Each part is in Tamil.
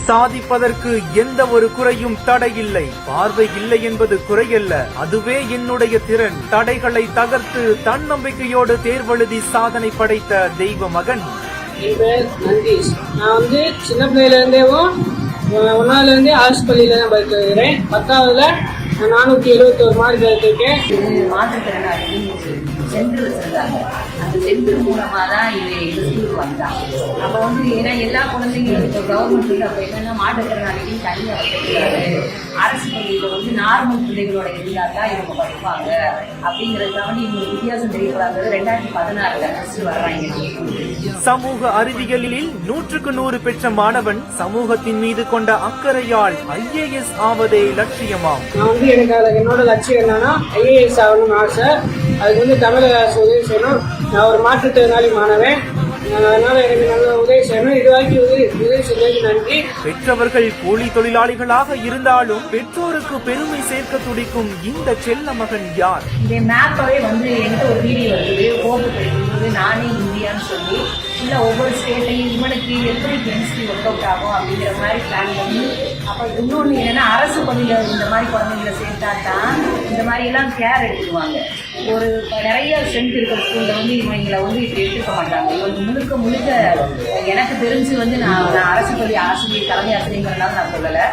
சாதிப்பதற்கு எந்த ஒரு குறையும் தடையில்லை. பார்வை இல்லை என்பது குறையல்ல, அதுவே என்னுடைய திறன். தடைகளை தகர்த்து தன்னம்பிக்கையோடு தேர்வெழுதி சாதனை படைத்த தெய்வ மகன். என் பேர் நந்தீஷ். நான் சின்ன பிள்ளையில இருந்தேவும் 1வது இருந்தே அரசு பள்ளியில தான் படிக்கிறேன். 10வதுல 471 மார்க் எடுத்திருக்கேன். மாற்றுத்திறனாளி சென்டர் வச்சிருந்தாங்க. அந்த சென்டர் மூலமா தான் இது ஸ்கூலுக்கு வந்தாங்க. அப்போ ஏன்னா எல்லா குழந்தைங்களும் இப்போ கவர்மெண்ட்ல அப்போ என்னன்னா மாற்றுத்திறனாளிகள் தனியாக வச்சிருக்காரு. அரசு பள்ளியில் நார்மல் பிள்ளைகளோட இருந்தால் தான் இவங்க படிப்பாங்க அப்படிங்கிறதுக்காக இவங்களுக்கு வித்தியாசம் தெரியக்கூடாது. 2016 ஃபர்ஸ்ட் வர்றாங்க. சமூக அறிவியலில் 100க்கு 100 பெற்ற மாணவன் சமூகத்தின் மீது கொண்ட அக்கறையால் IAS ஆவதே லட்சியமாம். நான் எனக்கு என்னோட லட்சியம் என்னன்னா IAS ஆகணும்னு ஆசை. அதுக்கு தமிழக அரசு உதவி செய்யணும். நான் ஒரு மாற்றுத்திறனாளி மாணவன், அதனால எனக்கு நல்ல உதவி செய்யணும். இதுவரைக்கும் உதவி செய்ததுக்கு நன்றி. பெற்றவர்கள் கூலி தொழிலாளிகளாக இருந்தாலும் பெற்றோருக்கு பெருமை சேர்க்க துடிக்கும் இந்த செல்ல மகன் யார்? இந்த மேப்பவே என்கிட்ட ஒரு வீடியோ இருக்குது. ஓட்டு கிடைக்கும்போது நானே இந்தியான்னு சொல்லி இல்லை ஒவ்வொரு ஸ்டேட்லையும் இவனுக்கு எப்படி கெமிஸ்ட்ரி ஒர்க் அவுட் ஆகும் அப்படிங்கிற மாதிரி பிளான் பண்ணி, அப்போ இன்னொன்று என்னென்னா அரசு பள்ளியில் இந்த மாதிரி குழந்தைங்களை சேர்த்தா தான் இந்த மாதிரி எல்லாம் கேர் எடுத்துக்குவாங்க. ஒரு நிறைய ஸ்ட்ரென்த் இருக்கிற ஸ்கூலில் இவங்களை இப்படி எடுத்துக்க மாட்டாங்க. இவங்க முழுக்க எனக்கு தெரிஞ்சு நான் அரசு பள்ளி ஆசிரியர் தலைமை ஆசிரியங்கிறதுனால நான் சொல்லலை.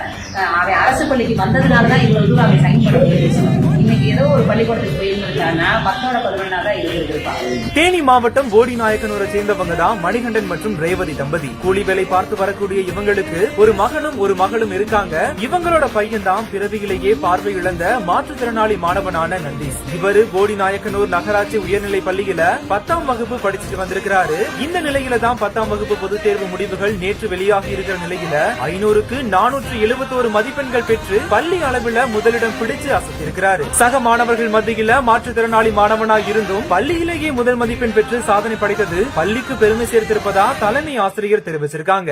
அவன் அரசு பள்ளிக்கு வந்ததுனால தான் இவ்வளவு அவன் சைன் பண்ண முடிஞ்சிச்சு. இன்னைக்கு ஏதோ ஒரு பள்ளிக்கூடத்துக்கு போயிருந்திருக்காங்கன்னா 10ஓட 11 தான் இருந்திருப்பாங்க. தேனி மாவட்டம் போடிநாயக்கனூரை சேர்ந்தவங்க தான் மணிகண்டன் மற்றும் ரேவதி தம்பதி. கூலி வேலை பார்த்து வரக்கூடிய இவங்களுக்கு ஒரு மகனும் ஒரு மகளும் இருக்காங்க. இவங்களோட பையன் தான் பிறவியிலேயே பார்வை இழந்த மாற்றுத்திறனாளி மாணவனான நந்தீஷ். இவரு போடிநாயக்கனூர் நகராட்சி உயர்நிலை பள்ளியில 10ஆம் வகுப்பு படிச்சுட்டு வந்திருக்கிறாரு. இந்த நிலையில தான் 10ஆம் வகுப்பு பொதுத் தேர்வு முடிவுகள் நேற்று வெளியாகி இருக்கிற நிலையில 500க்கு 471 மதிப்பெண்கள் பெற்று பள்ளி அளவில் முதலிடம் பிடிச்சு அசத்திருக்கிறாரு. சக மாணவர்கள் மத்தியில மாற்றுத்திறனாளி மாணவனாய் இருந்தும் பள்ளியிலேயே முதல் மதிப்பெண் பெற்று சாதனை படைத்தது பள்ளிக்கு பெருமை சேர்த்திருப்பதா தலைமை ஆசிரியர் தெரிவிச்சிருக்காங்க.